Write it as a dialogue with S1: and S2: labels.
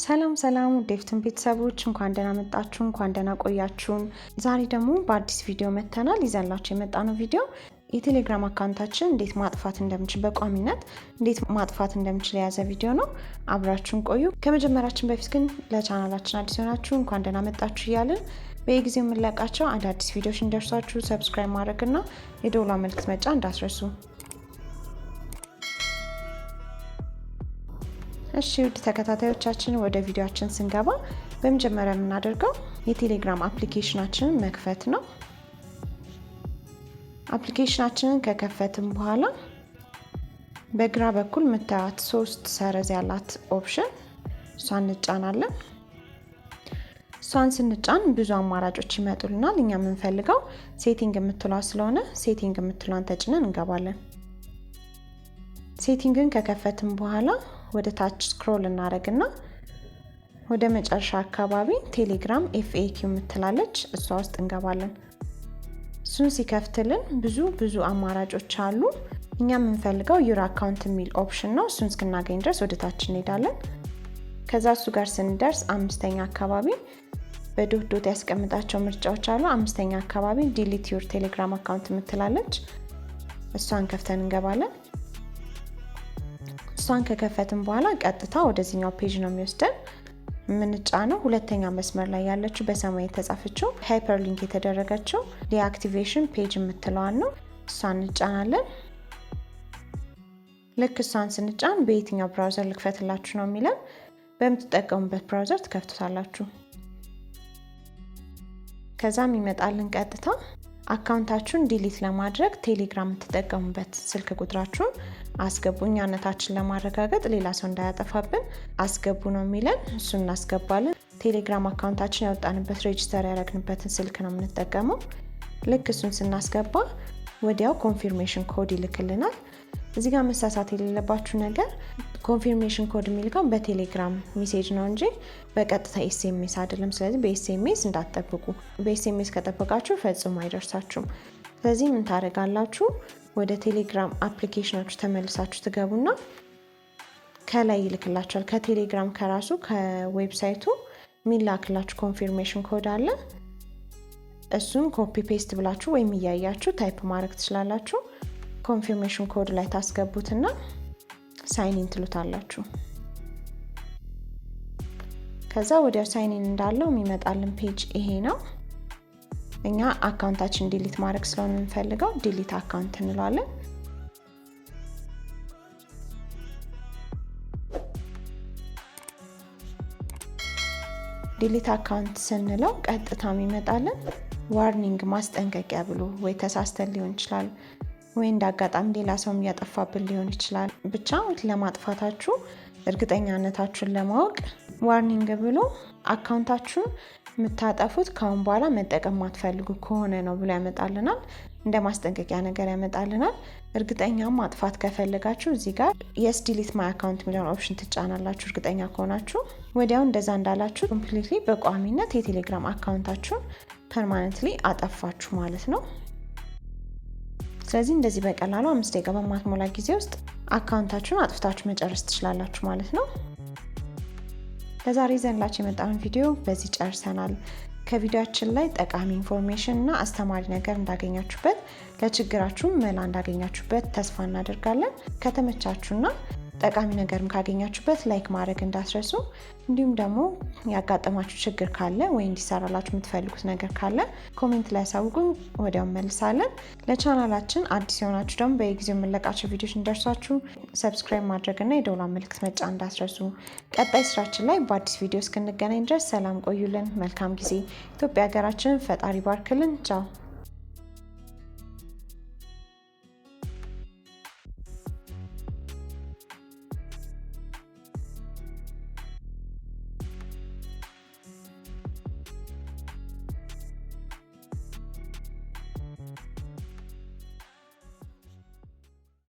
S1: ሰላም ሰላም ዴፍትን ቤተሰቦች እንኳን ደህና መጣችሁ እንኳን ደህና ቆያችሁ። ዛሬ ደግሞ በአዲስ ቪዲዮ መተናል። ይዘንላችሁ የመጣነው ቪዲዮ የቴሌግራም አካውንታችን እንዴት ማጥፋት እንደምንችል በቋሚነት እንዴት ማጥፋት እንደምንችል የያዘ ቪዲዮ ነው። አብራችሁን ቆዩ። ከመጀመራችን በፊት ግን ለቻናላችን አዲስ ሆናችሁ እንኳን ደህና መጣችሁ እያልን በየጊዜው የምንለቃቸው አዳዲስ ቪዲዮዎች እንዲደርሷችሁ ሰብስክራይብ ማድረግና የደወሏ ምልክት መጫን እንዳትረሱ። እሺ ውድ ተከታታዮቻችን ወደ ቪዲዮአችን ስንገባ በመጀመሪያ የምናደርገው የቴሌግራም አፕሊኬሽናችንን መክፈት ነው። አፕሊኬሽናችንን ከከፈትን በኋላ በግራ በኩል የምታዩት 3 ሰረዝ ያላት ኦፕሽን እሷን እንጫናለን። እሷን ስንጫን ብዙ አማራጮች ይመጡልናል። እኛ የምንፈልገው ሴቲንግ የምትሏ ስለሆነ ሴቲንግ የምትሏን ተጭነን እንገባለን። ሴቲንግን ከከፈትን በኋላ ወደ ታች ስክሮል እናደርግና ወደ መጨረሻ አካባቢ ቴሌግራም FAQ የምትላለች እሷ ውስጥ እንገባለን። እሱን ሲከፍትልን ብዙ አማራጮች አሉ። እኛ የምንፈልገው ዩር አካውንት የሚል ኦፕሽን ነው። እሱን እስክናገኝ ድረስ ወደ ታች እንሄዳለን። ከዛ እሱ ጋር ስንደርስ አምስተኛ አካባቢ በዶት ያስቀምጣቸው ምርጫዎች አሉ። አምስተኛ አካባቢ ዲሊት ዩር ቴሌግራም አካውንት የምትላለች እሷን ከፍተን እንገባለን። እሷን ከከፈትን በኋላ ቀጥታ ወደዚህኛው ፔጅ ነው የሚወስደን። የምንጫነው ሁለተኛ መስመር ላይ ያለችው በሰማይ የተጻፈችው ሃይፐርሊንክ የተደረገችው ዲአክቲቬሽን ፔጅ የምትለዋን ነው። እሷን እንጫናለን። ልክ እሷን ስንጫን በየትኛው ብራውዘር ልክፈትላችሁ ነው የሚለን። በምትጠቀሙበት ብራውዘር ትከፍቱታላችሁ። ከዛም ይመጣልን ቀጥታ አካውንታችሁን ዲሊት ለማድረግ ቴሌግራም የምትጠቀሙበት ስልክ ቁጥራችሁን አስገቡ፣ እኛነታችን ለማረጋገጥ ሌላ ሰው እንዳያጠፋብን አስገቡ ነው የሚለን። እሱን እናስገባለን። ቴሌግራም አካውንታችን ያወጣንበት ሬጂስተር ያደረግንበትን ስልክ ነው የምንጠቀመው። ልክ እሱን ስናስገባ ወዲያው ኮንፊርሜሽን ኮድ ይልክልናል። እዚህ ጋር መሳሳት የሌለባችሁ ነገር ኮንፊርሜሽን ኮድ የሚልከው በቴሌግራም ሜሴጅ ነው እንጂ በቀጥታ ኤስኤምኤስ አይደለም። ስለዚህ በኤስኤምኤስ እንዳትጠብቁ። በኤስኤምኤስ ከጠበቃችሁ ፈጽሞ አይደርሳችሁም። ስለዚህ ምን ታደርጋላችሁ? ወደ ቴሌግራም አፕሊኬሽናችሁ ተመልሳችሁ ትገቡና ከላይ ይልክላችኋል። ከቴሌግራም ከራሱ ከዌብሳይቱ የሚላክላችሁ ኮንፊርሜሽን ኮድ አለ። እሱን ኮፒ ፔስት ብላችሁ ወይም እያያችሁ ታይፕ ማድረግ ትችላላችሁ። ኮንፊርሜሽን ኮድ ላይ ታስገቡትና ሳይን ኢን ትሉታላችሁ። ከዛ ወዲያው ሳይን ኢን እንዳለው የሚመጣልን ፔጅ ይሄ ነው። እኛ አካውንታችን ዲሊት ማድረግ ስለሆነ የምንፈልገው ዲሊት አካውንት እንለዋለን። ዲሊት አካውንት ስንለው ቀጥታ የሚመጣልን ዋርኒንግ ማስጠንቀቂያ ብሎ ወይ ተሳስተን ሊሆን ይችላል ወይ እንዳጋጣሚ ሌላ ሰው ያጠፋብን ሊሆን ይችላል። ብቻ ለማጥፋታችሁ እርግጠኛነታችሁን ለማወቅ ዋርኒንግ ብሎ አካውንታችሁን የምታጠፉት ካሁን በኋላ መጠቀም ማትፈልጉ ከሆነ ነው ብሎ ያመጣልናል። እንደ ማስጠንቀቂያ ነገር ያመጣልናል። እርግጠኛ ማጥፋት ከፈለጋችሁ እዚህ ጋር የስ ዲሊት ማይ አካውንት የሚለውን ኦፕሽን ትጫናላችሁ። እርግጠኛ ከሆናችሁ ወዲያው እንደዛ እንዳላችሁ ኮምፕሊትሊ በቋሚነት የቴሌግራም አካውንታችሁን ፐርማነንትሊ አጠፋችሁ ማለት ነው። ስለዚህ እንደዚህ በቀላሉ 5 ደቂቃ በማትሞላ ጊዜ ውስጥ አካውንታችሁን አጥፍታችሁ መጨረስ ትችላላችሁ ማለት ነው። ለዛሬ ይዘንላችሁ የመጣውን ቪዲዮ በዚህ ጨርሰናል። ከቪዲዮአችን ላይ ጠቃሚ ኢንፎርሜሽን እና አስተማሪ ነገር እንዳገኛችሁበት ለችግራችሁ መላ እንዳገኛችሁበት ተስፋ እናደርጋለን። ከተመቻችሁና ጠቃሚ ነገርም ካገኛችሁበት ላይክ ማድረግ እንዳትረሱ። እንዲሁም ደግሞ ያጋጠማችሁ ችግር ካለ ወይ እንዲሰራላችሁ የምትፈልጉት ነገር ካለ ኮሜንት ላይ አሳውቁን፣ ወዲያው መልሳለን። ለቻናላችን አዲስ የሆናችሁ ደግሞ በየጊዜው የምንለቃቸው ቪዲዮዎች እንደርሷችሁ ሰብስክራይብ ማድረግና የደወል ምልክት መጫን እንዳትረሱ። ቀጣይ ስራችን ላይ በአዲስ ቪዲዮ እስክንገናኝ ድረስ ሰላም ቆዩልን። መልካም ጊዜ። ኢትዮጵያ ሀገራችንን ፈጣሪ ባርክልን። ቻው።